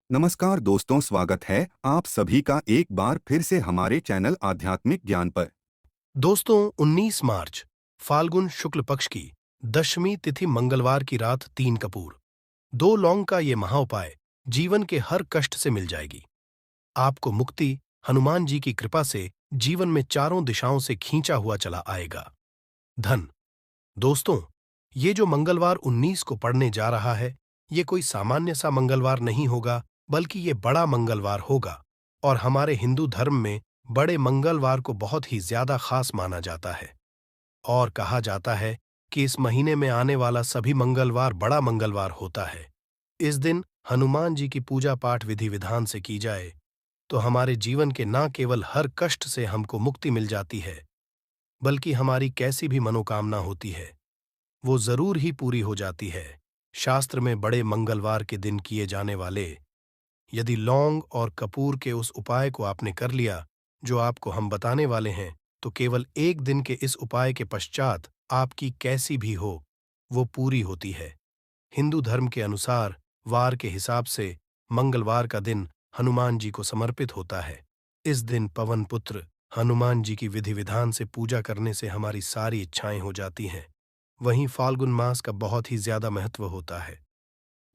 नमस्कार दोस्तों, स्वागत है आप सभी का एक बार फिर से हमारे चैनल आध्यात्मिक ज्ञान पर। दोस्तों 19 मार्च फाल्गुन शुक्ल पक्ष की दशमी तिथि मंगलवार की रात 3 कपूर 2 लौंग का ये महाउपाय जीवन के हर कष्ट से मिल जाएगी। आपको मुक्ति हनुमान जी की कृपा से जीवन में चारों दिशाओं से खींचा हुआ चला आएगा। धन। दोस्तों, ये जो मंगलवार 19 को पड़ने जा रहा है, ये कोई सामान्य सा मंगलवार नहीं होगा, बल्कि ये बड़ा मंगलवार होगा। और हमारे हिंदू धर्म में बड़े मंगलवार को बहुत ही ज्यादा खास माना जाता है। और कहा जाता है कि इस महीने में आने वाला सभी मंगलवार बड़ा मंगलवार होता है। इस दिन हनुमान जी की पूजा पाठ विधि विधान से की जाए तो हमारे जीवन के न केवल हर कष्ट से हमको मुक्ति मिल जाती है, बल्कि हमारी कैसी भी मनोकामना होती है वो जरूर ही पूरी हो जाती है। शास्त्र में बड़े मंगलवार के दिन किए जाने वाले यदि लौंग और कपूर के उस उपाय को आपने कर लिया जो आपको हम बताने वाले हैं, तो केवल एक दिन के इस उपाय के पश्चात आपकी कैसी भी हो वो पूरी होती है। हिंदू धर्म के अनुसार वार के हिसाब से मंगलवार का दिन हनुमान जी को समर्पित होता है। इस दिन पवन पुत्र हनुमान जी की विधि विधान से पूजा करने से हमारी सारी इच्छाएं हो जाती हैं। वहीं फाल्गुन मास का बहुत ही ज्यादा महत्व होता है।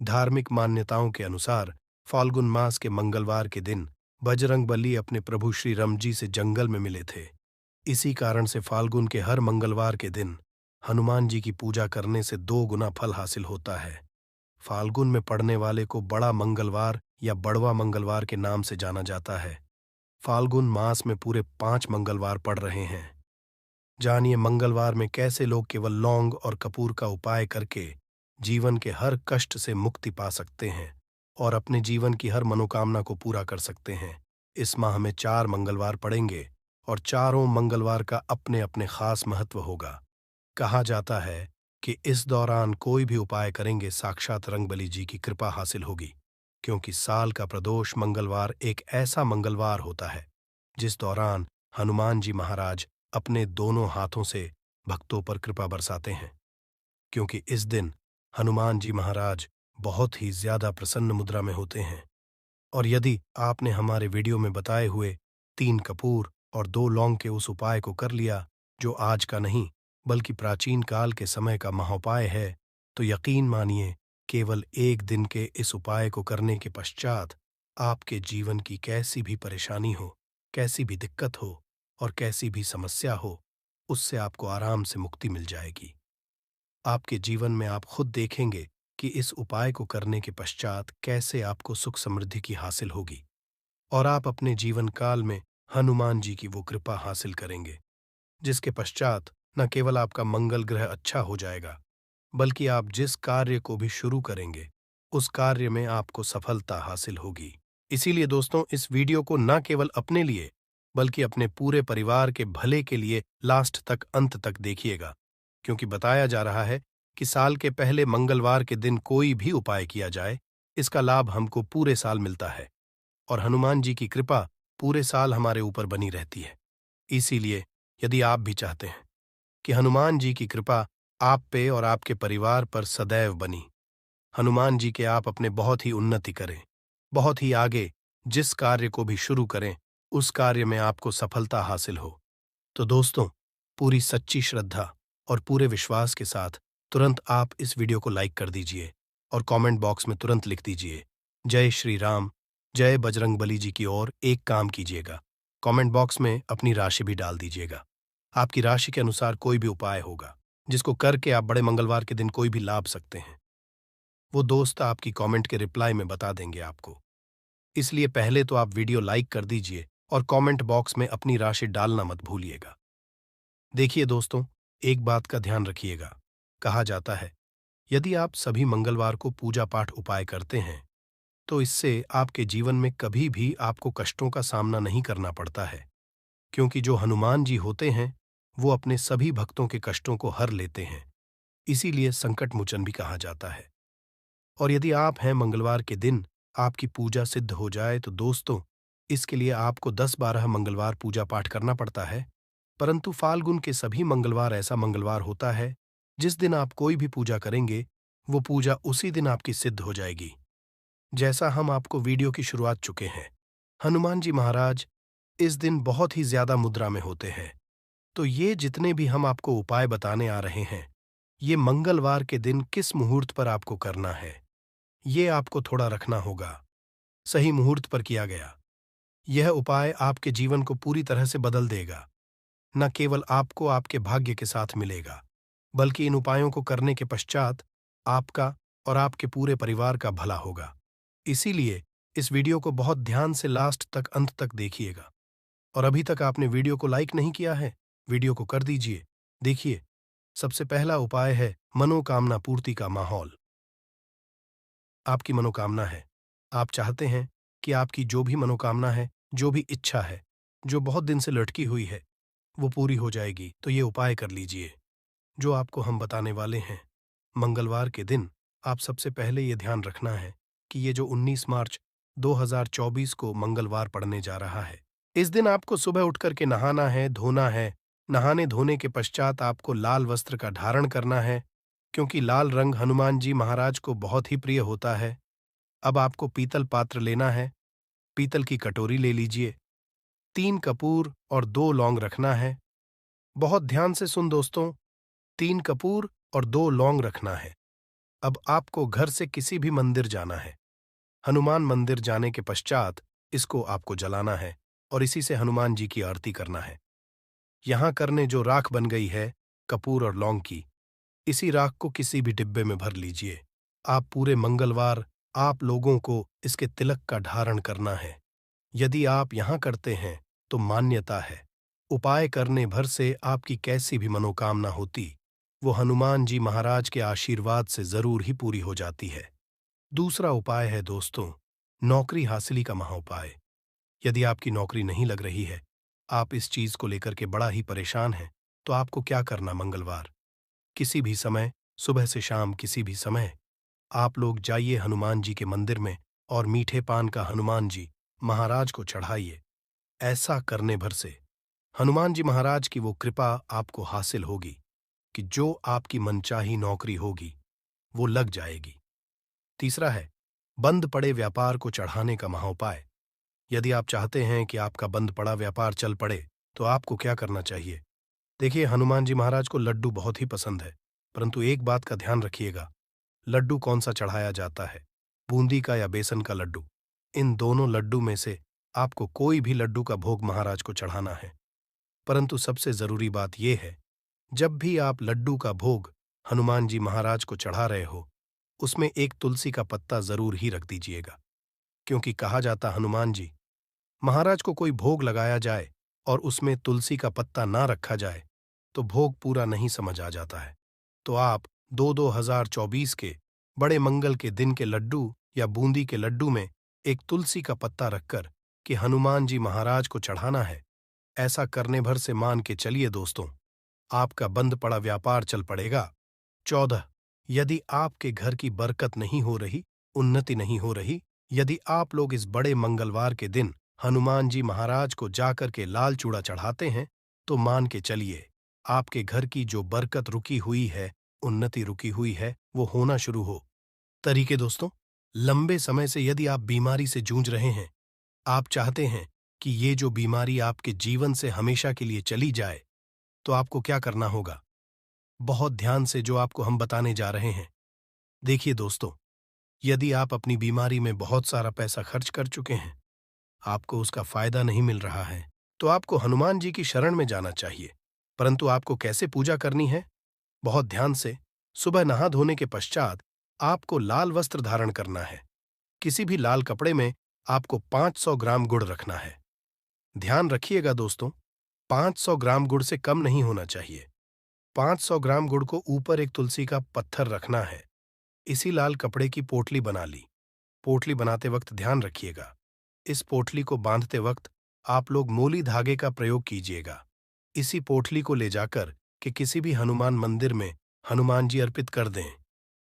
धार्मिक मान्यताओं के अनुसार फाल्गुन मास के मंगलवार के दिन बजरंगबली अपने प्रभु श्री राम जी से जंगल में मिले थे। इसी कारण से फाल्गुन के हर मंगलवार के दिन हनुमान जी की पूजा करने से 2 गुना फल हासिल होता है। फाल्गुन में पड़ने वाले को बड़ा मंगलवार या बड़वा मंगलवार के नाम से जाना जाता है। फाल्गुन मास में पूरे 5 मंगलवार पड़ रहे हैं। जानिए मंगलवार में कैसे लोग केवल लौंग और कपूर का उपाय करके जीवन के हर कष्ट से मुक्ति पा सकते हैं और अपने जीवन की हर मनोकामना को पूरा कर सकते हैं। इस माह में 4 मंगलवार पड़ेंगे और चारों मंगलवार का अपने अपने खास महत्व होगा। कहा जाता है कि इस दौरान कोई भी उपाय करेंगे साक्षात रंगबली जी की कृपा हासिल होगी, क्योंकि साल का प्रदोष मंगलवार एक ऐसा मंगलवार होता है जिस दौरान हनुमान जी महाराज अपने दोनों हाथों से भक्तों पर कृपा बरसाते हैं। क्योंकि इस दिन हनुमान जी महाराज बहुत ही ज्यादा प्रसन्न मुद्रा में होते हैं। और यदि आपने हमारे वीडियो में बताए हुए 3 कपूर और 2 लौंग के उस उपाय को कर लिया जो आज का नहीं बल्कि प्राचीन काल के समय का महाउपाय है, तो यकीन मानिए केवल एक दिन के इस उपाय को करने के पश्चात आपके जीवन की कैसी भी परेशानी हो, कैसी भी दिक्कत हो और कैसी भी समस्या हो, उससे आपको आराम से मुक्ति मिल जाएगी। आपके जीवन में आप खुद देखेंगे कि इस उपाय को करने के पश्चात कैसे आपको सुख समृद्धि की हासिल होगी और आप अपने जीवन काल में हनुमान जी की वो कृपा हासिल करेंगे, जिसके पश्चात न केवल आपका मंगल ग्रह अच्छा हो जाएगा, बल्कि आप जिस कार्य को भी शुरू करेंगे उस कार्य में आपको सफलता हासिल होगी। इसीलिए दोस्तों, इस वीडियो को न केवल अपने लिए बल्कि अपने पूरे परिवार के भले के लिए लास्ट तक अंत तक देखिएगा, क्योंकि बताया जा रहा है कि साल के पहले मंगलवार के दिन कोई भी उपाय किया जाए, इसका लाभ हमको पूरे साल मिलता है और हनुमान जी की कृपा पूरे साल हमारे ऊपर बनी रहती है। इसीलिए यदि आप भी चाहते हैं कि हनुमान जी की कृपा आप पे और आपके परिवार पर सदैव बनी, हनुमान जी के आप अपने बहुत ही उन्नति करें, बहुत ही आगे जिस कार्य को भी शुरू करें उस कार्य में आपको सफलता हासिल हो, तो दोस्तों पूरी सच्ची श्रद्धा और पूरे विश्वास के साथ तुरंत आप इस वीडियो को लाइक कर दीजिए और कमेंट बॉक्स में तुरंत लिख दीजिए जय श्री राम, जय बजरंगबली जी की ओर एक काम कीजिएगा, कमेंट बॉक्स में अपनी राशि भी डाल दीजिएगा। आपकी राशि के अनुसार कोई भी उपाय होगा जिसको करके आप बड़े मंगलवार के दिन कोई भी लाभ सकते हैं, वो दोस्त आपकी कमेंट के रिप्लाई में बता देंगे आपको। इसलिए पहले तो आप वीडियो लाइक कर दीजिए और कमेंट बॉक्स में अपनी राशि डालना मत भूलिएगा। देखिए दोस्तों, एक बात का ध्यान रखिएगा, कहा जाता है यदि आप सभी मंगलवार को पूजा पाठ उपाय करते हैं तो इससे आपके जीवन में कभी भी आपको कष्टों का सामना नहीं करना पड़ता है, क्योंकि जो हनुमान जी होते हैं वो अपने सभी भक्तों के कष्टों को हर लेते हैं। इसीलिए संकट मोचन भी कहा जाता है। और यदि आप हैं मंगलवार के दिन आपकी पूजा सिद्ध हो जाए तो दोस्तों इसके लिए आपको 10-12 मंगलवार पूजा पाठ करना पड़ता है, परंतु फाल्गुन के सभी मंगलवार ऐसा मंगलवार होता है जिस दिन आप कोई भी पूजा करेंगे वो पूजा उसी दिन आपकी सिद्ध हो जाएगी। जैसा हम आपको वीडियो की शुरुआत चुके हैं, हनुमान जी महाराज इस दिन बहुत ही ज्यादा मुद्रा में होते हैं। तो ये जितने भी हम आपको उपाय बताने आ रहे हैं, ये मंगलवार के दिन किस मुहूर्त पर आपको करना है, ये आपको थोड़ा रखना होगा। सही मुहूर्त पर किया गया यह उपाय आपके जीवन को पूरी तरह से बदल देगा। न केवल आपको आपके भाग्य के साथ मिलेगा, बल्कि इन उपायों को करने के पश्चात आपका और आपके पूरे परिवार का भला होगा। इसीलिए इस वीडियो को बहुत ध्यान से लास्ट तक, अंत तक देखिएगा। और अभी तक आपने वीडियो को लाइक नहीं किया है, वीडियो को कर दीजिए। देखिए, सबसे पहला उपाय है मनोकामना पूर्ति का माहौल। आपकी मनोकामना है, आप चाहते हैं कि आपकी जो भी मनोकामना है, जो भी इच्छा है, जो बहुत दिन से लटकी हुई है, वो पूरी हो जाएगी। तो ये उपाय कर लीजिए जो आपको हम बताने वाले हैं। मंगलवार के दिन आप सबसे पहले ये ध्यान रखना है कि ये जो 19 मार्च 2024 को मंगलवार पड़ने जा रहा है, इस दिन आपको सुबह उठ करके नहाना है, धोना है। नहाने धोने के पश्चात आपको लाल वस्त्र का धारण करना है, क्योंकि लाल रंग हनुमान जी महाराज को बहुत ही प्रिय होता है। अब आपको पीतल पात्र लेना है, पीतल की कटोरी ले लीजिए, 3 कपूर और 2 लौंग रखना है। बहुत ध्यान से सुन दोस्तों, 3 कपूर और 2 लौंग रखना है। अब आपको घर से किसी भी मंदिर जाना है। हनुमान मंदिर जाने के पश्चात इसको आपको जलाना है और इसी से हनुमान जी की आरती करना है। यहां करने जो राख बन गई है कपूर और लौंग की, इसी राख को किसी भी डिब्बे में भर लीजिए। आप पूरे मंगलवार आप लोगों को इसके तिलक का धारण करना है। यदि आप यहां करते हैं तो मान्यता है, उपाय करने भर से आपकी कैसी भी मनोकामना होती, वो हनुमान जी महाराज के आशीर्वाद से जरूर ही पूरी हो जाती है। दूसरा उपाय है दोस्तों, नौकरी हासिली का महाउपाय। यदि आपकी नौकरी नहीं लग रही है, आप इस चीज को लेकर के बड़ा ही परेशान हैं, तो आपको क्या करना, मंगलवार किसी भी समय, सुबह से शाम किसी भी समय, आप लोग जाइए हनुमान जी के मंदिर में और मीठे पान का हनुमान जी महाराज को चढ़ाइए। ऐसा करने भर से हनुमान जी महाराज की वो कृपा आपको हासिल होगी कि जो आपकी मनचाही नौकरी होगी वो लग जाएगी। तीसरा है बंद पड़े व्यापार को चढ़ाने का महाउपाय। यदि आप चाहते हैं कि आपका बंद पड़ा व्यापार चल पड़े, तो आपको क्या करना चाहिए? देखिए, हनुमान जी महाराज को लड्डू बहुत ही पसंद है, परंतु एक बात का ध्यान रखिएगा, लड्डू कौन सा चढ़ाया जाता है, बूंदी का या बेसन का लड्डू। इन दोनों लड्डू में से आपको कोई भी लड्डू का भोग महाराज को चढ़ाना है। परंतु सबसे जरूरी बात यह है, जब भी आप लड्डू का भोग हनुमान जी महाराज को चढ़ा रहे हो, उसमें एक तुलसी का पत्ता जरूर ही रख दीजिएगा। क्योंकि कहा जाता, हनुमान जी महाराज को कोई भोग लगाया जाए और उसमें तुलसी का पत्ता ना रखा जाए तो भोग पूरा नहीं समझ आ जाता है। तो आप 2024 के बड़े मंगल के दिन के लड्डू या बूंदी के लड्डू में एक तुलसी का पत्ता रखकर कि हनुमान जी महाराज को चढ़ाना है। ऐसा करने भर से मान के चलिए दोस्तों, आपका बंद पड़ा व्यापार चल पड़ेगा। 14, यदि आपके घर की बरकत नहीं हो रही, उन्नति नहीं हो रही, यदि आप लोग इस बड़े मंगलवार के दिन हनुमान जी महाराज को जाकर के लाल चूड़ा चढ़ाते हैं, तो मान के चलिए आपके घर की जो बरकत रुकी हुई है, उन्नति रुकी हुई है, वो होना शुरू हो। तरीके दोस्तों, लंबे समय से यदि आप बीमारी से जूझ रहे हैं, आप चाहते हैं कि ये जो बीमारी आपके जीवन से हमेशा के लिए चली जाए, तो आपको क्या करना होगा? बहुत ध्यान से जो आपको हम बताने जा रहे हैं। देखिए दोस्तों, यदि आप अपनी बीमारी में बहुत सारा पैसा खर्च कर चुके हैं, आपको उसका फायदा नहीं मिल रहा है, तो आपको हनुमान जी की शरण में जाना चाहिए। परंतु आपको कैसे पूजा करनी है? बहुत ध्यान से, सुबह नहा धोने के पश्चात आपको लाल वस्त्र धारण करना है। किसी भी लाल कपड़े में आपको 500 ग्राम गुड़ रखना है। ध्यान रखिएगा दोस्तों, 500 ग्राम गुड़ से कम नहीं होना चाहिए। 500 ग्राम गुड़ को ऊपर एक तुलसी का पत्थर रखना है। इसी लाल कपड़े की पोटली बना ली। पोटली बनाते वक्त ध्यान रखिएगा, इस पोटली को बांधते वक्त आप लोग मोली धागे का प्रयोग कीजिएगा। इसी पोटली को ले जाकर कि किसी भी हनुमान मंदिर में हनुमान जी अर्पित कर दें।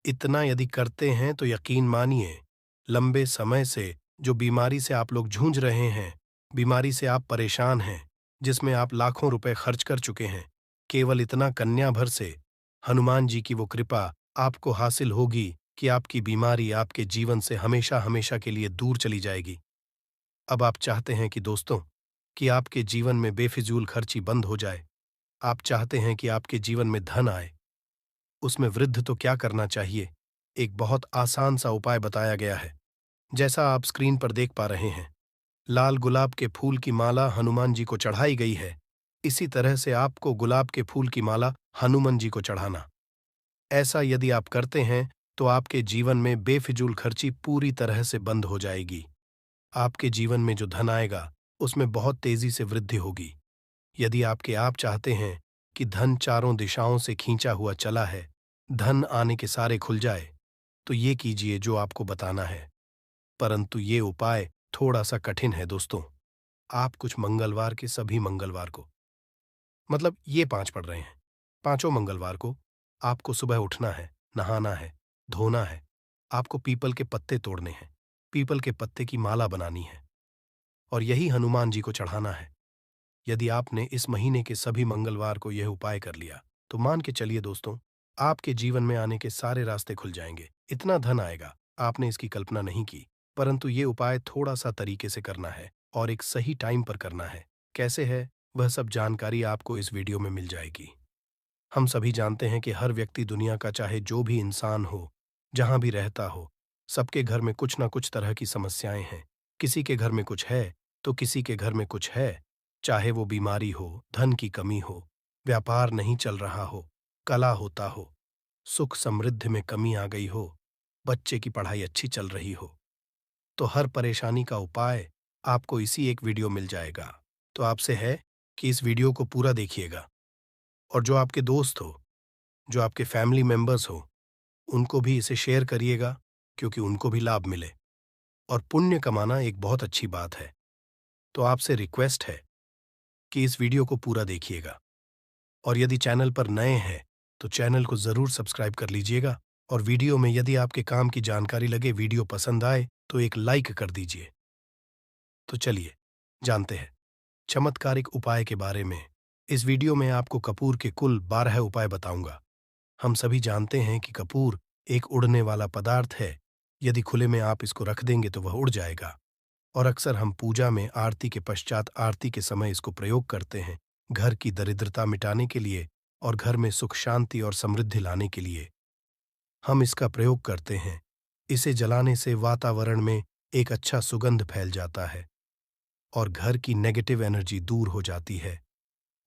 इतना यदि करते हैं तो यकीन मानिए, लंबे समय से जो बीमारी से आप लोग जूझ रहे हैं, बीमारी से आप परेशान हैं, जिसमें आप लाखों रुपए खर्च कर चुके हैं, केवल इतना कन्या भर से हनुमान जी की वो कृपा आपको हासिल होगी कि आपकी बीमारी आपके जीवन से हमेशा हमेशा के लिए दूर चली जाएगी। अब आप चाहते हैं कि दोस्तों, कि आपके जीवन में बेफिजूल खर्ची बंद हो जाए। आप चाहते हैं कि आपके जीवन में धन आए। उसमें वृद्ध तो क्या करना चाहिए? एक बहुत आसान सा उपाय बताया गया है, जैसा आप स्क्रीन पर देख पा रहे हैं। लाल गुलाब के फूल की माला हनुमान जी को चढ़ाई गई है। इसी तरह से आपको गुलाब के फूल की माला हनुमान जी को चढ़ाना। ऐसा यदि आप करते हैं तो आपके जीवन में बेफिजूल खर्ची पूरी तरह से बंद हो जाएगी। आपके जीवन में जो धन आएगा उसमें बहुत तेजी से वृद्धि होगी। यदि आप चाहते हैं कि धन चारों दिशाओं से खींचा हुआ चला है, धन आने के सारे खुल जाए, तो ये कीजिए जो आपको बताना है। परंतु ये उपाय थोड़ा सा कठिन है दोस्तों। आप कुछ मंगलवार के सभी मंगलवार को, मतलब ये 5 पड़ रहे हैं, पांचों मंगलवार को आपको सुबह उठना है, नहाना है, धोना है, आपको पीपल के पत्ते तोड़ने हैं, पीपल के पत्ते की माला बनानी है और यही हनुमान जी को चढ़ाना है। यदि आपने इस महीने के सभी मंगलवार को यह उपाय कर लिया, तो मान के चलिए दोस्तों, आपके जीवन में आने के सारे रास्ते खुल जाएंगे। इतना धन आएगा, आपने इसकी कल्पना नहीं की। परंतु ये उपाय थोड़ा सा तरीके से करना है और एक सही टाइम पर करना है। कैसे है, वह सब जानकारी आपको इस वीडियो में मिल जाएगी। हम सभी जानते हैं कि हर व्यक्ति दुनिया का, चाहे जो भी इंसान हो, जहां भी रहता हो, सबके घर में कुछ ना कुछ तरह की समस्याएं हैं। किसी के घर में कुछ है तो किसी के घर में कुछ है। चाहे वो बीमारी हो, धन की कमी हो, व्यापार नहीं चल रहा हो, कला होता हो, सुख समृद्धि में कमी आ गई हो, बच्चे की पढ़ाई अच्छी चल रही हो, तो हर परेशानी का उपाय आपको इसी एक वीडियो मिल जाएगा। तो आपसे है कि इस वीडियो को पूरा देखिएगा और जो आपके दोस्त हो, जो आपके फैमिली मेंबर्स हो, उनको भी इसे शेयर करिएगा, क्योंकि उनको भी लाभ मिले। और पुण्य कमाना एक बहुत अच्छी बात है। तो आपसे रिक्वेस्ट है कि इस वीडियो को पूरा देखिएगा और यदि चैनल पर नए हैं तो चैनल को जरूर सब्सक्राइब कर लीजिएगा और वीडियो में यदि आपके काम की जानकारी लगे, वीडियो पसंद आए तो एक लाइक कर दीजिए। तो चलिए जानते हैं चमत्कारिक उपाय के बारे में। इस वीडियो में आपको कपूर के कुल 12 उपाय बताऊंगा। हम सभी जानते हैं कि कपूर एक उड़ने वाला पदार्थ है। यदि खुले में आप इसको रख देंगे तो वह उड़ जाएगा और अक्सर हम पूजा में आरती के पश्चात, आरती के समय इसको प्रयोग करते हैं, घर की दरिद्रता मिटाने के लिए और घर में सुख शांति और समृद्धि लाने के लिए हम इसका प्रयोग करते हैं। इसे जलाने से वातावरण में एक अच्छा सुगंध फैल जाता है और घर की नेगेटिव एनर्जी दूर हो जाती है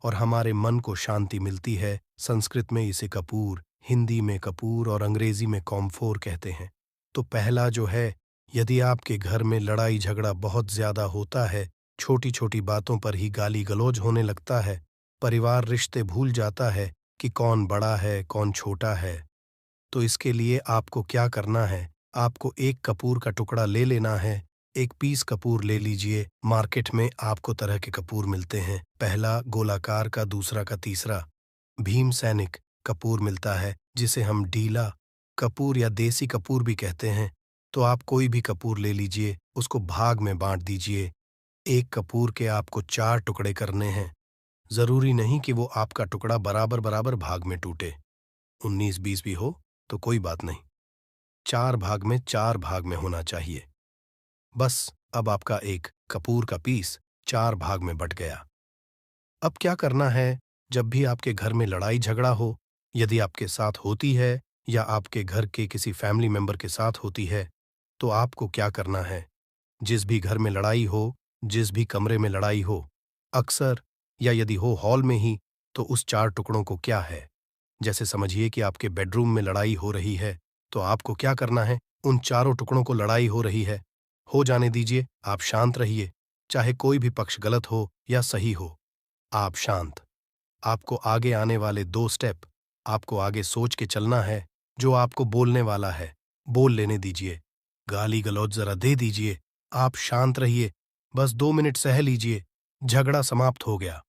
और हमारे मन को शांति मिलती है। संस्कृत में इसे कपूर, हिंदी में कपूर और अंग्रेजी में कॉम्फोर कहते हैं। तो पहला जो है, यदि आपके घर में लड़ाई झगड़ा बहुत ज्यादा होता है, छोटी छोटी बातों पर ही गाली गलौज होने लगता है, परिवार रिश्ते भूल जाता है कि कौन बड़ा है कौन छोटा है, तो इसके लिए आपको क्या करना है, आपको एक कपूर का टुकड़ा ले लेना है। एक पीस कपूर ले लीजिए। मार्केट में आपको तरह के कपूर मिलते हैं, पहला गोलाकार का, दूसरा का, तीसरा। भीम सैनिक कपूर मिलता है जिसे हम ढीला कपूर या देसी कपूर भी कहते हैं। तो आप कोई भी कपूर ले लीजिए, उसको भाग में बांट दीजिए। एक कपूर के आपको 4 टुकड़े करने हैं। जरूरी नहीं कि वो आपका टुकड़ा बराबर बराबर भाग में टूटे, 19-20 भी हो तो कोई बात नहीं, 4 भाग में होना चाहिए। बस अब आपका एक कपूर का पीस 4 भाग में बट गया। अब क्या करना है, जब भी आपके घर में लड़ाई झगड़ा हो, यदि आपके साथ होती है या आपके घर के किसी फैमिली मेंबर के साथ होती है, तो आपको क्या करना है, जिस भी घर में लड़ाई हो, जिस भी कमरे में लड़ाई हो, अक्सर या यदि हो हॉल में ही, तो उस 4 टुकड़ों को क्या है, जैसे समझिए कि आपके बेडरूम में लड़ाई हो रही है, तो आपको क्या करना है, उन चारों टुकड़ों को लड़ाई हो रही है, हो जाने दीजिए, आप शांत रहिए। चाहे कोई भी पक्ष गलत हो या सही हो, आप शांत। आपको आगे आने वाले 2 स्टेप आपको आगे सोच के चलना है। जो आपको बोलने वाला है, बोल लेने दीजिए। गाली गलौज जरा दे दीजिए। आप शांत रहिए, बस 2 मिनट सह लीजिए, झगड़ा समाप्त हो गया।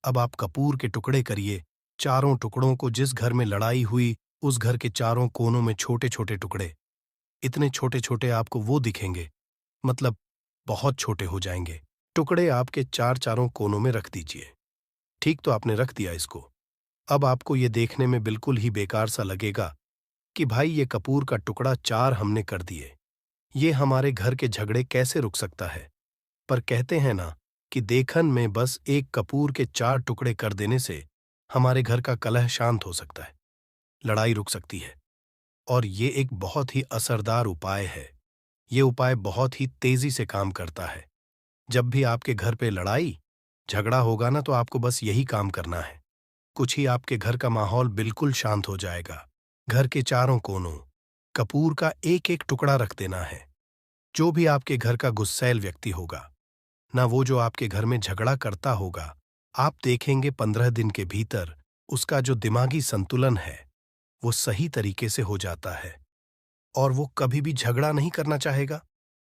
अब आप कपूर के टुकड़े करिए, चारों टुकड़ों को, जिस घर में लड़ाई हुई उस घर के चारों कोनों में छोटे छोटे टुकड़े। इतने छोटे छोटे आपको वो दिखेंगे, मतलब बहुत छोटे हो जाएंगे। टुकड़े आपके चारों कोनों में रख दीजिए। ठीक, तो आपने रख दिया इसको। अब आपको ये देखने में बिल्कुल ही बेकार सा लगेगा कि भाई ये कपूर का टुकड़ा 4 हमने कर दिए, ये हमारे घर के झगड़े कैसे रुक सकता है। पर कहते हैं ना कि देखन में बस एक कपूर के 4 टुकड़े कर देने से हमारे घर का कलह शांत हो सकता है, लड़ाई रुक सकती है। और ये एक बहुत ही असरदार उपाय है। ये उपाय बहुत ही तेजी से काम करता है। जब भी आपके घर पे लड़ाई झगड़ा होगा ना, तो आपको बस यही काम करना है। कुछ ही आपके घर का माहौल बिल्कुल शांत हो जाएगा। घर के चारों कोनों कपूर का एक एक टुकड़ा रख देना है। जो भी आपके घर का गुस्सैल व्यक्ति होगा ना, वो जो आपके घर में झगड़ा करता होगा, आप देखेंगे 15 दिन के भीतर उसका जो दिमागी संतुलन है वो सही तरीके से हो जाता है और वो कभी भी झगड़ा नहीं करना चाहेगा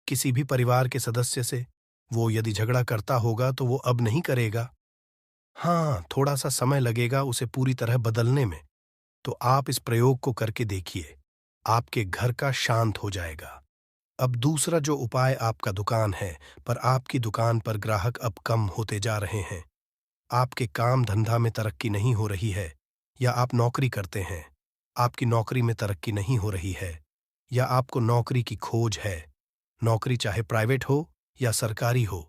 किसी भी परिवार के सदस्य से। वो यदि झगड़ा करता होगा तो वो अब नहीं करेगा। हाँ, थोड़ा सा समय लगेगा उसे पूरी तरह बदलने में। तो आप इस प्रयोग को करके देखिए, आपके घर का शांत हो जाएगा। अब दूसरा जो उपाय आपका दुकान है, पर आपकी दुकान पर ग्राहक अब कम होते जा रहे हैं, आपके काम धंधा में तरक्की नहीं हो रही है, या आप नौकरी करते हैं, आपकी नौकरी में तरक्की नहीं हो रही है, या आपको नौकरी की खोज है। नौकरी चाहे प्राइवेट हो या सरकारी हो,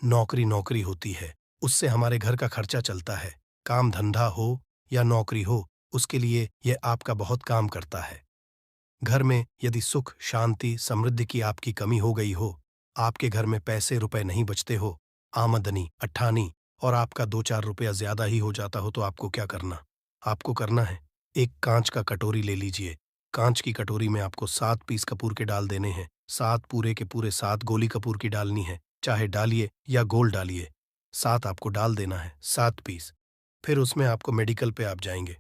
नौकरी नौकरी होती है, उससे हमारे घर का खर्चा चलता है। काम धंधा हो या नौकरी हो, उसके लिए यह आपका बहुत काम करता है। घर में यदि सुख शांति समृद्धि की आपकी कमी हो गई हो, आपके घर में पैसे रुपए नहीं बचते हो, आमदनी अट्ठानी और आपका 2-4 रुपया ज्यादा ही हो जाता हो, तो आपको क्या करना? आपको करना है, एक कांच का कटोरी ले लीजिए। कांच की कटोरी में आपको 7 पीस कपूर के डाल देने हैं। 7 पूरे के पूरे 7 गोली कपूर की डालनी है, चाहे डालिए या गोल डालिए। 7 आपको डाल देना है, 7 पीस। फिर उसमें आपको मेडिकल पे आप जाएंगे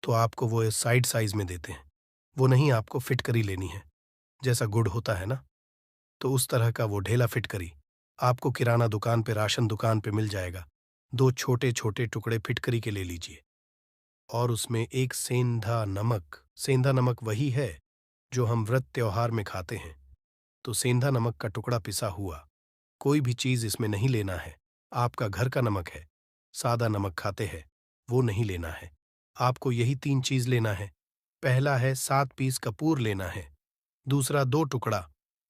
तो आपको वो साइड साइज में देते हैं। वो नहीं, आपको फिटकरी लेनी है, जैसा गुड़ होता है ना, तो उस तरह का वो ढेला फिटकरी आपको किराना दुकान पे राशन दुकान पे मिल जाएगा। 2 छोटे छोटे टुकड़े फिटकरी के ले लीजिए और उसमें एक सेंधा नमक। सेंधा नमक वही है जो हम व्रत त्योहार में खाते हैं। तो सेंधा नमक का टुकड़ा पिसा हुआ, कोई भी चीज इसमें नहीं लेना है। आपका घर का नमक है, सादा नमक खाते हैं, वो नहीं लेना है। आपको यही 3 चीज लेना है। पहला है 7 पीस कपूर लेना है। दूसरा 2 टुकड़ा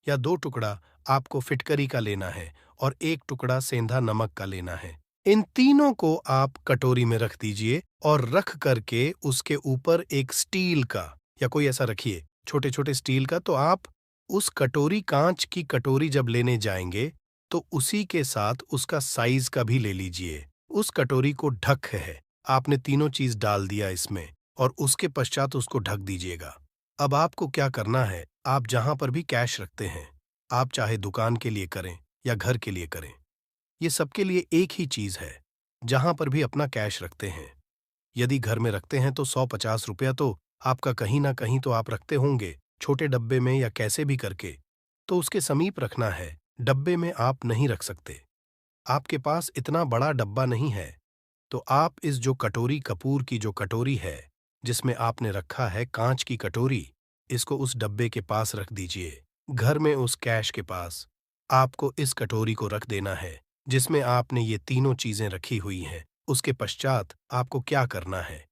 या 2 टुकड़ा आपको फिटकरी का लेना है और 1 टुकड़ा सेंधा नमक का लेना है। इन तीनों को आप कटोरी में रख दीजिए और रख करके उसके ऊपर एक स्टील का या कोई ऐसा रखिए छोटे छोटे स्टील का। तो आप उस कटोरी, कांच की कटोरी जब लेने जाएंगे तो उसी के साथ उसका साइज का भी ले लीजिए। उस कटोरी को ढक है, आपने तीनों चीज डाल दिया इसमें और उसके पश्चात उसको ढक दीजिएगा। अब आपको क्या करना है, आप जहां पर भी कैश रखते हैं, आप चाहे दुकान के लिए करें या घर के लिए करें, ये सबके लिए एक ही चीज है। जहां पर भी अपना कैश रखते हैं, यदि घर में रखते हैं तो 100-50 रुपया तो आपका कहीं ना कहीं तो आप रखते होंगे, छोटे डब्बे में या कैसे भी करके, तो उसके समीप रखना है। डब्बे में आप नहीं रख सकते, आपके पास इतना बड़ा डब्बा नहीं है। तो आप इस जो कटोरी, कपूर की जो कटोरी है जिसमें आपने रखा है कांच की कटोरी, इसको उस डब्बे के पास रख दीजिए। घर में उस कैश के पास आपको इस कटोरी को रख देना है जिसमें आपने ये तीनों चीजें रखी हुई हैं। उसके पश्चात आपको क्या करना है,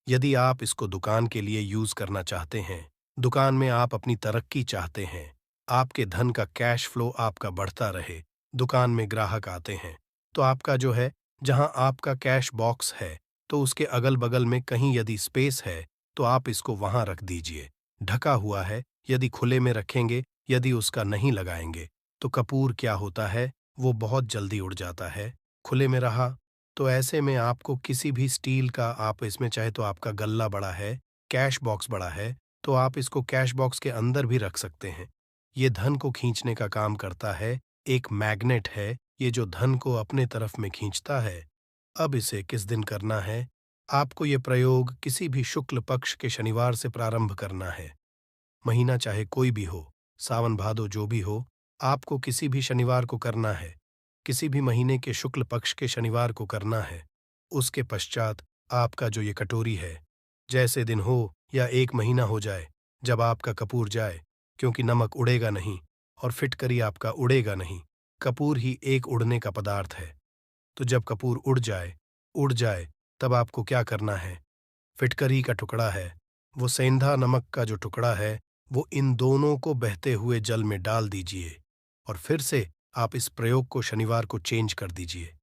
यदि आप इसको दुकान के लिए यूज करना चाहते हैं, दुकान में आप अपनी तरक्की चाहते हैं, आपके धन का कैश फ्लो आपका बढ़ता रहे, दुकान में ग्राहक आते हैं, तो आपका जो है, जहां आपका कैश बॉक्स है तो उसके अगल बगल में कहीं यदि स्पेस है तो आप इसको वहां रख दीजिए। ढका हुआ है, यदि खुले में रखेंगे, यदि उसका नहीं लगाएंगे तो कपूर क्या होता है, वो बहुत जल्दी उड़ जाता है। खुले में रहा तो ऐसे में आपको किसी भी स्टील का, आप इसमें चाहे तो आपका गल्ला बड़ा है, कैश बॉक्स बड़ा है, तो आप इसको कैश बॉक्स के अंदर भी रख सकते हैं। ये धन को खींचने का काम करता है, एक मैग्नेट है ये जो धन को अपने तरफ में खींचता है। अब इसे किस दिन करना है, आपको ये प्रयोग किसी भी शुक्ल पक्ष के शनिवार से प्रारंभ करना है। महीना चाहे कोई भी हो, सावन भादो जो भी हो, आपको किसी भी शनिवार को करना है, किसी भी महीने के शुक्ल पक्ष के शनिवार को करना है। उसके पश्चात आपका जो ये कटोरी है, जैसे दिन हो या 1 महीना हो जाए, जब आपका कपूर जाए, क्योंकि नमक उड़ेगा नहीं और फिटकरी आपका उड़ेगा नहीं, कपूर ही एक उड़ने का पदार्थ है। तो जब कपूर उड़ जाए, तब आपको क्या करना है, फिटकरी का टुकड़ा है वो सेंधा नमक का जो टुकड़ा है, वो इन दोनों को बहते हुए जल में डाल दीजिए और फिर से आप इस प्रयोग को शनिवार को चेंज कर दीजिए।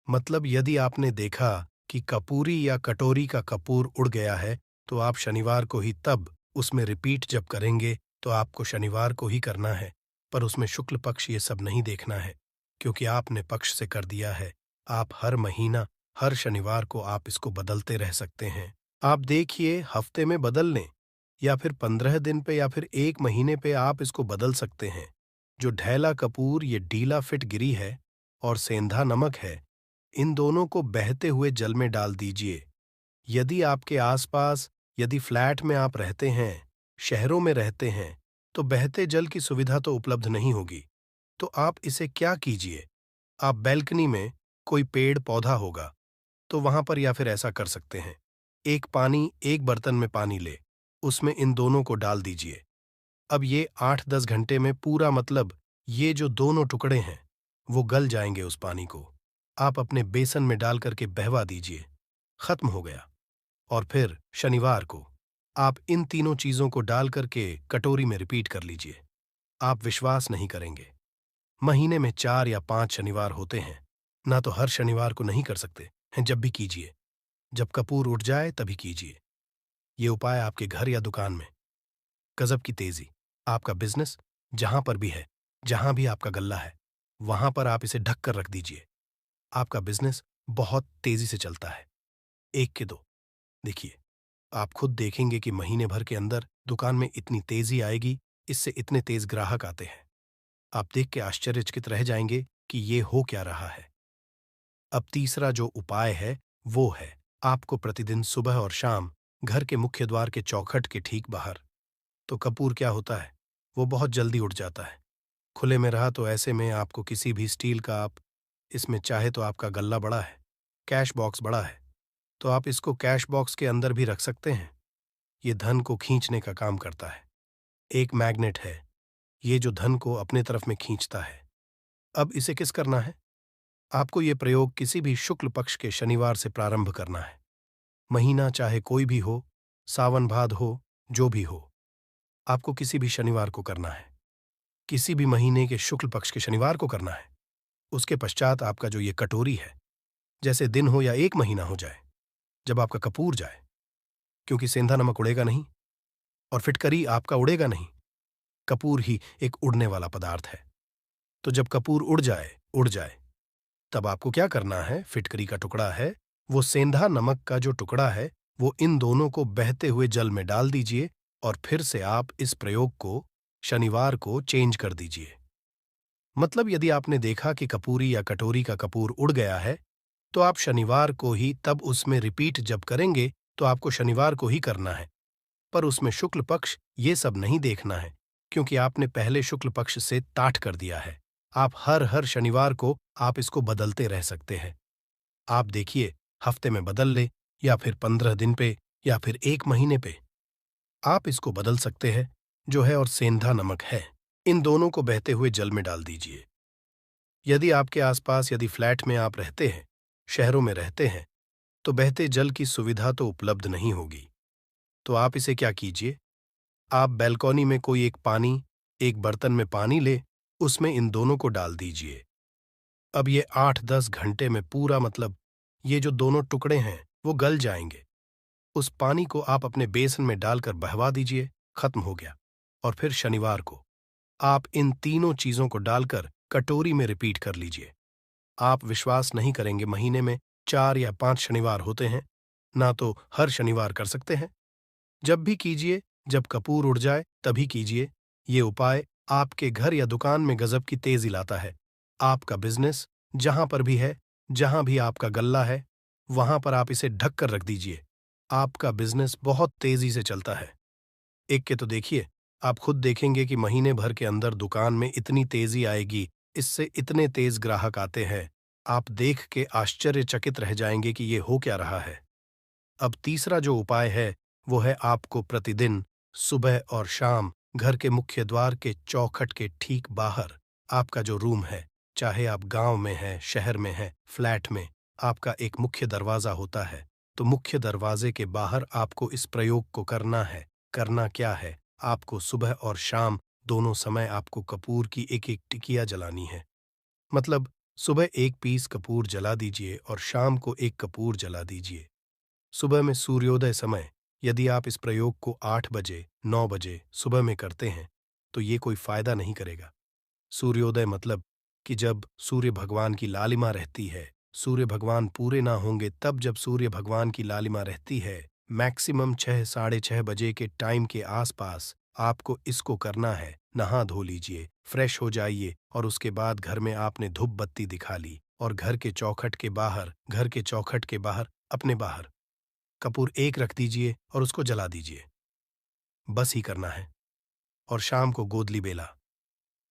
मतलब यदि आपने देखा कि कपूरी या कटोरी का कपूर उड़ गया है, तो आप शनिवार को ही तब उसमें रिपीट जब करेंगे, तो आपको शनिवार को ही करना है। पर उसमें शुक्ल पक्ष ये सब नहीं देखना है, क्योंकि आपने पक्ष से कर दिया है। आप हर महीना, हर शनिवार को आप इसको बदलते रह सकते हैं। आप देखिए, हफ्ते में बदल लें या फिर 15 दिन पे या फिर 1 महीने पे आप इसको बदल सकते हैं। जो ढैला कपूर ये ढीला फिट गिरी है और सेंधा नमक है, इन दोनों को बहते हुए जल में डाल दीजिए। यदि आपके आसपास, यदि फ्लैट में आप रहते हैं, शहरों में रहते हैं, तो बहते जल की सुविधा तो उपलब्ध नहीं होगी। तो आप इसे क्या कीजिए, आप बैल्कनी में कोई पेड़ पौधा होगा, तो वहां पर या फिर ऐसा कर सकते हैं, एक बर्तन में पानी ले, उसमें इन दोनों को डाल दीजिए। अब ये 8-10 घंटे में पूरा, मतलब ये जो दोनों टुकड़े हैं, वो गल जाएंगे उस पानी को। आप अपने बेसन में डाल करके बहवा दीजिए, खत्म हो गया। और फिर शनिवार को आप इन तीनों चीजों को डाल करके कटोरी में रिपीट कर लीजिए। आप विश्वास नहीं करेंगे, महीने में 4 या 5 शनिवार होते हैं, ना तो हर शनिवार को नहीं कर सकते हैं, जब भी कीजिए, जब कपूर उठ जाए तभी कीजिए। ये उपाय आपके घर या दुकान में गजब की तेजी, आपका बिजनेस जहां पर भी है, जहां भी आपका गल्ला है, वहां पर आप इसे ढक कर रख दीजिए। आपका बिजनेस बहुत तेजी से चलता है। 1 के 2, देखिए, आप खुद देखेंगे कि महीने भर के अंदर दुकान में इतनी तेजी आएगी, इससे इतने तेज ग्राहक आते हैं। आप देख के आश्चर्यचकित रह जाएंगे कि ये हो क्या रहा है। अब तीसरा जो उपाय है, वो है आपको प्रतिदिन सुबह और शाम घर के मुख्य द्वार के चौखट के ठीक बाहर, तो कपूर क्या होता है, वो बहुत जल्दी उठ जाता है। खुले में रहा तो ऐसे में आपको किसी भी स्टील का, आप इसमें चाहे तो आपका गल्ला बड़ा है, कैश बॉक्स बड़ा है, तो आप इसको कैश बॉक्स के अंदर भी रख सकते हैं। ये धन को खींचने का काम करता है। एक मैग्नेट है, ये जो धन को अपने तरफ में खींचता है। अब इसे किस करना है? आपको ये प्रयोग किसी भी शुक्ल पक्ष के शनिवार से प्रारंभ करना है। महीना चाहे कोई भी हो, सावन भाद हो, जो भी हो, आपको किसी भी शनिवार को करना है। किसी भी महीने के शुक्ल पक्ष के शनिवार को करना है। उसके पश्चात आपका जो ये कटोरी है, जैसे दिन हो या 1 महीना हो जाए, जब आपका कपूर जाए, क्योंकि सेंधा नमक उड़ेगा नहीं और फिटकरी आपका उड़ेगा नहीं, कपूर ही एक उड़ने वाला पदार्थ है। तो जब कपूर उड़ जाए, तब आपको क्या करना है? फिटकरी का टुकड़ा है, वो सेंधा नमक का जो टुकड़ा है, वो इन दोनों को बहते हुए जल में डाल दीजिए और फिर से आप इस प्रयोग को शनिवार को चेंज कर दीजिए। मतलब यदि आपने देखा कि कपूरी या कटोरी का कपूर उड़ गया है, तो आप शनिवार को ही तब उसमें रिपीट जब करेंगे, तो आपको शनिवार को ही करना है। पर उसमें शुक्ल पक्ष ये सब नहीं देखना है, क्योंकि आपने पहले शुक्ल पक्ष से ताठ कर दिया है। आप हर शनिवार को आप इसको बदलते रह सकते हैं। आप देखिए, हफ्ते में बदल ले या फिर 15 दिन पे या फिर 1 महीने पे, आप इसको बदल सकते हैं। जो है और सेंधा नमक है, इन दोनों को बहते हुए जल में डाल दीजिए। यदि आपके आसपास, यदि फ्लैट में आप रहते हैं, शहरों में रहते हैं, तो बहते जल की सुविधा तो उपलब्ध नहीं होगी। तो आप इसे क्या कीजिए, आप बैल्कॉनी में कोई एक बर्तन में पानी ले, उसमें इन दोनों को डाल दीजिए। अब ये 8-10 घंटे में पूरा, मतलब ये जो दोनों टुकड़े हैं, वो गल जाएंगे। उस पानी को आप अपने बेसन में डालकर बहवा दीजिए, खत्म हो गया। और फिर शनिवार को आप इन तीनों चीजों को डालकर कटोरी में रिपीट कर लीजिए। आप विश्वास नहीं करेंगे, महीने में 4 या 5 शनिवार होते हैं, ना तो हर शनिवार कर सकते हैं। जब भी कीजिए, जब कपूर उड़ जाए तभी कीजिए। ये उपाय आपके घर या दुकान में गजब की तेजी लाता है। आपका बिजनेस जहां पर भी है, जहां भी आपका गल्ला है, वहां पर आप इसे ढक कर रख दीजिए। आपका बिजनेस बहुत तेजी से चलता है। एक के तो देखिए, आप खुद देखेंगे कि महीने भर के अंदर दुकान में इतनी तेजी आएगी, इससे इतने तेज ग्राहक आते हैं, आप देख के आश्चर्यचकित रह जाएंगे कि ये हो क्या रहा है। अब तीसरा जो उपाय है, वो है आपको प्रतिदिन सुबह और शाम घर के मुख्य द्वार के चौखट के ठीक बाहर, आपका जो रूम है, चाहे आप गांव में हैं, शहर में हैं, फ्लैट में, आपका एक मुख्य दरवाजा होता है, तो मुख्य दरवाजे के बाहर आपको इस प्रयोग को करना है। करना क्या है? आपको सुबह और शाम दोनों समय आपको कपूर की एक एक टिकिया जलानी है। मतलब सुबह एक पीस कपूर जला दीजिए और शाम को एक कपूर जला दीजिए। सुबह में सूर्योदय समय यदि आप इस प्रयोग को 8 बजे 9 बजे सुबह में करते हैं तो ये कोई फायदा नहीं करेगा। सूर्योदय मतलब कि जब सूर्य भगवान की लालिमा रहती है, सूर्य भगवान पूरे ना होंगे तब जब सूर्य भगवान की लालिमा रहती है, मैक्सिमम 6 साढ़े 6 बजे के टाइम के आसपास आपको इसको करना है। नहा धो लीजिए, फ्रेश हो जाइए और उसके बाद घर में आपने धूप बत्ती दिखा ली और घर के चौखट के बाहर अपने बाहर कपूर एक रख दीजिए और उसको जला दीजिए। बस ही करना है। और शाम को गोदली बेला,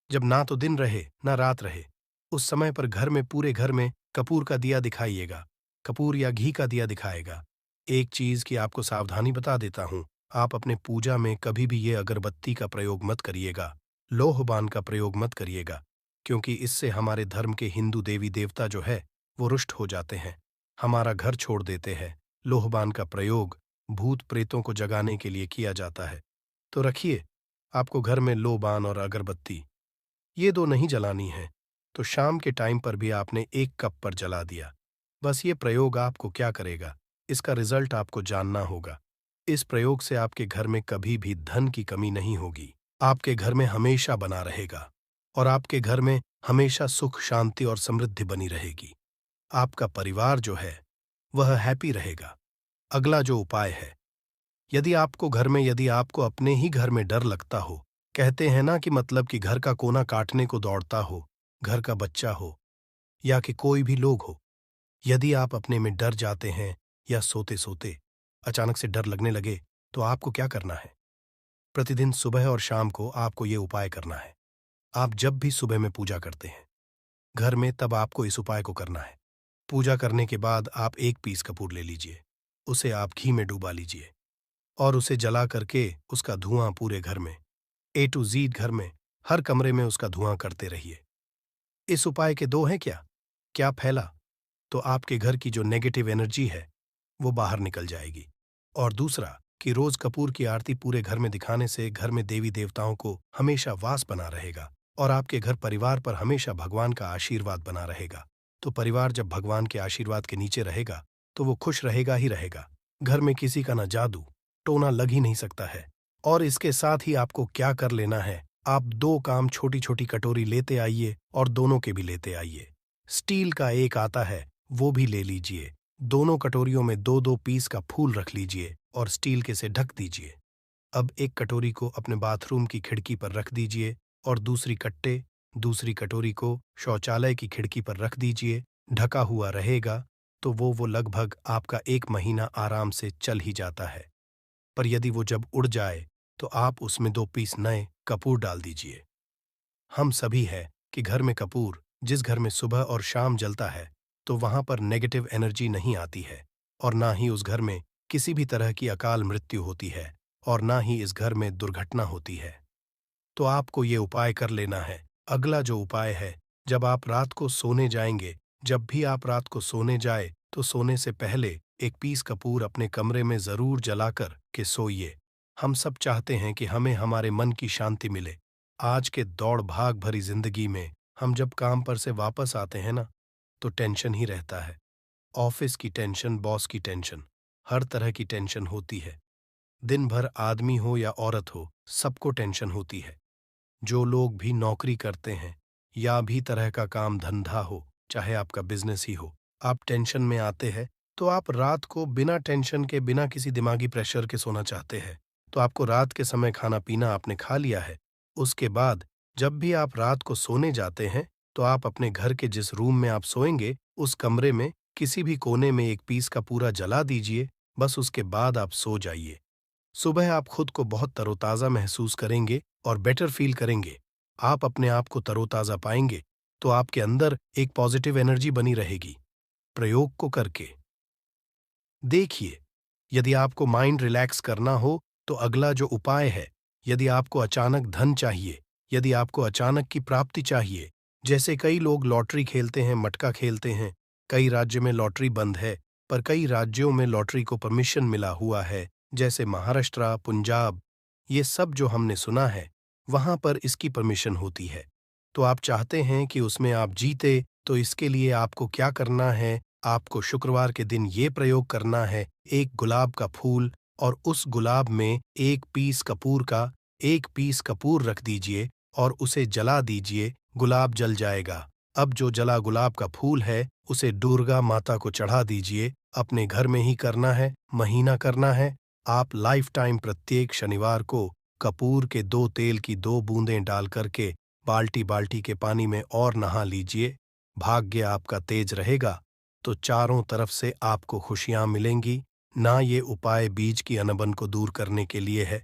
जब ना तो दिन रहे ना रात रहे, उस समय पर घर में पूरे घर में कपूर का दिया दिखाइएगा। कपूर या घी का दिया दिखाएगा। एक चीज की आपको सावधानी बता देता हूं, आप अपने पूजा में कभी भी ये अगरबत्ती का प्रयोग मत करिएगा, लोहबान का प्रयोग मत करिएगा, क्योंकि इससे हमारे धर्म के हिंदू देवी देवता जो है वो रुष्ट हो जाते हैं, हमारा घर छोड़ देते हैं। लोहबान का प्रयोग भूत प्रेतों को जगाने के लिए किया जाता है। तो रखिए, आपको घर में लोबान और अगरबत्ती ये दो नहीं जलानी है, तो शाम के टाइम पर भी आपने एक कप पर जला दिया। बस ये प्रयोग आपको क्या करेगा, इसका रिजल्ट आपको जानना होगा। इस प्रयोग से आपके घर में कभी भी धन की कमी नहीं होगी, आपके घर में हमेशा बना रहेगा और आपके घर में हमेशा सुख शांति और समृद्धि बनी रहेगी। आपका परिवार जो है वह हैप्पी रहेगा। अगला जो उपाय है, यदि आपको अपने ही घर में डर लगता हो, कहते हैं ना कि मतलब कि घर का कोना काटने को दौड़ता हो, घर का बच्चा हो या कि कोई भी लोग हो, यदि आप अपने में डर जाते हैं या सोते सोते अचानक से डर लगने लगे, तो आपको क्या करना है? प्रतिदिन सुबह और शाम को आपको ये उपाय करना है। आप जब भी सुबह में पूजा करते हैं घर में, तब आपको इस उपाय को करना है। पूजा करने के बाद आप एक पीस कपूर ले लीजिए, उसे आप घी में डुबा लीजिए और उसे जला करके उसका धुआं पूरे घर में A to Z घर में हर कमरे में उसका धुआं करते रहिए। इस उपाय के दो हैं क्या फैला तो आपके घर की जो नेगेटिव एनर्जी है वो बाहर निकल जाएगी, और दूसरा कि रोज कपूर की आरती पूरे घर में दिखाने से घर में देवी देवताओं को हमेशा वास बना रहेगा और आपके घर परिवार पर हमेशा भगवान का आशीर्वाद बना रहेगा। तो परिवार जब भगवान के आशीर्वाद के नीचे रहेगा तो वो खुश रहेगा ही रहेगा। घर में किसी का ना जादू टोना लग ही नहीं सकता है। और इसके साथ ही आपको क्या कर लेना है, आप 2 काम छोटी छोटी कटोरी लेते आइए और दोनों के भी लेते आइए। स्टील का एक आता है वो भी ले लीजिए। दोनों कटोरियों में 2-2 पीस का फूल रख लीजिए और स्टील के से ढक दीजिए। अब एक कटोरी को अपने बाथरूम की खिड़की पर रख दीजिए और दूसरी कटोरी को शौचालय की खिड़की पर रख दीजिए। ढका हुआ रहेगा तो वो लगभग आपका 1 महीना आराम से चल ही जाता है। पर यदि वो जब उड़ जाए तो आप उसमें 2 पीस नए कपूर डाल दीजिए। हम सभी है कि घर में कपूर जिस घर में सुबह और शाम जलता है तो वहां पर नेगेटिव एनर्जी नहीं आती है और ना ही उस घर में किसी भी तरह की अकाल मृत्यु होती है और ना ही इस घर में दुर्घटना होती है। तो आपको ये उपाय कर लेना है। अगला जो उपाय है, जब आप रात को सोने जाएंगे, जब भी आप रात को सोने जाए तो सोने से पहले 1 पीस कपूर अपने कमरे में जरूर जलाकर के सोइए। हम सब चाहते हैं कि हमें हमारे मन की शांति मिले। आज के दौड़ भाग भरी जिंदगी में हम जब काम पर से वापस आते हैं ना, तो टेंशन ही रहता है। ऑफिस की टेंशन, बॉस की टेंशन, हर तरह की टेंशन होती है। दिन भर आदमी हो या औरत हो, सबको टेंशन होती है। जो लोग भी नौकरी करते हैं या भी तरह का काम धंधा हो, चाहे आपका बिजनेस ही हो, आप टेंशन में आते हैं तो आप रात को बिना टेंशन के, बिना किसी दिमागी प्रेशर के सोना चाहते हैं। तो आपको रात के समय खाना पीना आपने खा लिया है। उसके बाद जब भी आप रात को सोने जाते हैं तो आप अपने घर के जिस रूम में आप सोएंगे उस कमरे में किसी भी कोने में 1 पीस का पूरा जला दीजिए। बस उसके बाद आप सो जाइए। सुबह आप खुद को बहुत तरोताज़ा महसूस करेंगे और बेटर फील करेंगे। आप अपने आप को तरोताज़ा पाएंगे तो आपके अंदर एक पॉजिटिव एनर्जी बनी रहेगी। प्रयोग को करके देखिए। यदि आपको माइंड रिलैक्स करना हो तो अगला जो उपाय है, यदि आपको अचानक धन चाहिए, यदि आपको अचानक की प्राप्ति चाहिए, जैसे कई लोग लॉटरी खेलते हैं, मटका खेलते हैं, कई राज्य में लॉटरी बंद है, पर कई राज्यों में लॉटरी को परमिशन मिला हुआ है, जैसे महाराष्ट्र, पंजाब, ये सब जो हमने सुना है, वहां पर इसकी परमिशन होती है। तो आप चाहते हैं कि उसमें आप जीते, तो इसके लिए आपको क्या करना है? आपको शुक्रवार के दिन ये प्रयोग करना है, एक गुलाब का फूल और उस गुलाब में एक पीस कपूर रख दीजिए और उसे जला दीजिए, गुलाब जल जाएगा। अब जो जला गुलाब का फूल है, उसे दुर्गा माता को चढ़ा दीजिए। अपने घर में ही करना है, महीना करना है। आप लाइफ टाइम प्रत्येक शनिवार को कपूर के 2 तेल की 2 बूंदें डाल करके बाल्टी बाल्टी के पानी में और नहा लीजिए। भाग्य आपका तेज रहेगा, तो चारों तरफ से आपको खुशियां मिलेंगी। ना ये उपाय बीज की अनबन को दूर करने के लिए है।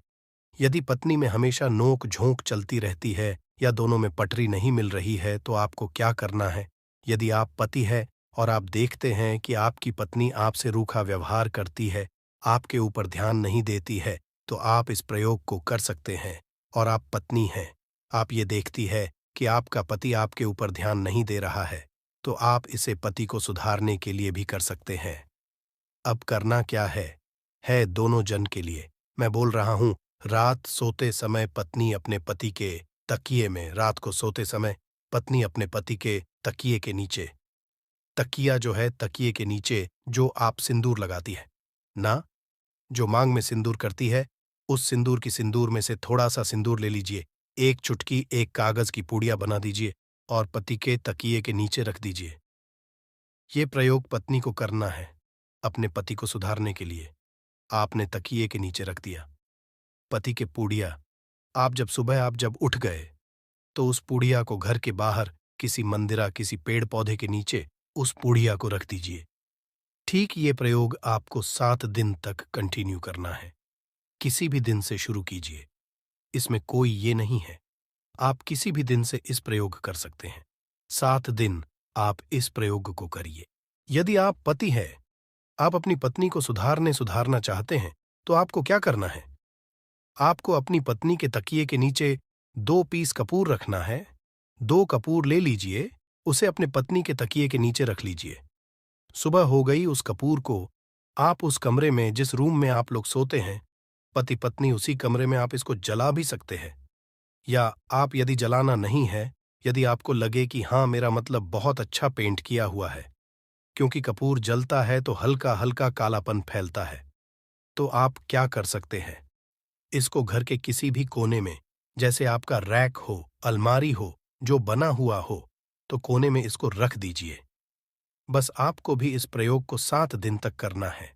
यदि पत्नी में हमेशा नोक झोंक चलती रहती है या दोनों में पटरी नहीं मिल रही है, तो आपको क्या करना है? यदि आप पति है और आप देखते हैं कि आपकी पत्नी आपसे रूखा व्यवहार करती है, आपके ऊपर ध्यान नहीं देती है, तो आप इस प्रयोग को कर सकते हैं। और आप पत्नी हैं, आप ये देखती है कि आपका पति आपके ऊपर ध्यान नहीं दे रहा है, तो आप इसे पति को सुधारने के लिए भी कर सकते हैं। अब करना क्या है दोनों जन के लिए। मैं बोल रहा हूं, रात सोते समय पत्नी अपने पति के तकिए में, रात को सोते समय पत्नी अपने पति के तकिए के नीचे, तकिया जो है तकिए के नीचे जो आप सिंदूर लगाती है ना, जो मांग में सिंदूर करती है, उस सिंदूर की सिंदूर में से थोड़ा सा सिंदूर ले लीजिए, एक चुटकी एक कागज की पूड़िया बना दीजिए और पति के तकिए के नीचे रख दीजिए। ये प्रयोग पत्नी को करना है अपने पति को सुधारने के लिए। आपने तकिए के नीचे रख दिया पति के पूड़िया। आप जब उठ गए, तो उस पूड़िया को घर के बाहर किसी मंदिरा, किसी पेड़ पौधे के नीचे उस पूड़िया को रख दीजिए। ठीक ये प्रयोग आपको 7 दिन तक कंटिन्यू करना है। किसी भी दिन से शुरू कीजिए, इसमें कोई ये नहीं है। आप किसी भी दिन से इस प्रयोग कर सकते हैं। 7 दिन आप इस प्रयोग को करिए। यदि आप पति हैं, आप अपनी पत्नी को सुधारना चाहते हैं, तो आपको क्या करना है? आपको अपनी पत्नी के तकिए के नीचे 2 पीस कपूर रखना है। 2 कपूर ले लीजिए, उसे अपने पत्नी के तकिए के नीचे रख लीजिए। सुबह हो गई, उस कपूर को आप उस कमरे में, जिस रूम में आप लोग सोते हैं, पति पत्नी उसी कमरे में आप इसको जला भी सकते हैं। या आप यदि जलाना नहीं है, यदि आपको लगे कि हाँ, मेरा मतलब बहुत अच्छा पेंट किया हुआ है, क्योंकि कपूर जलता है तो हल्का हल्का कालापन फैलता है, तो आप क्या कर सकते हैं? इसको घर के किसी भी कोने में, जैसे आपका रैक हो, अलमारी हो, जो बना हुआ हो, तो कोने में इसको रख दीजिए। बस आपको भी इस प्रयोग को 7 दिन तक करना है।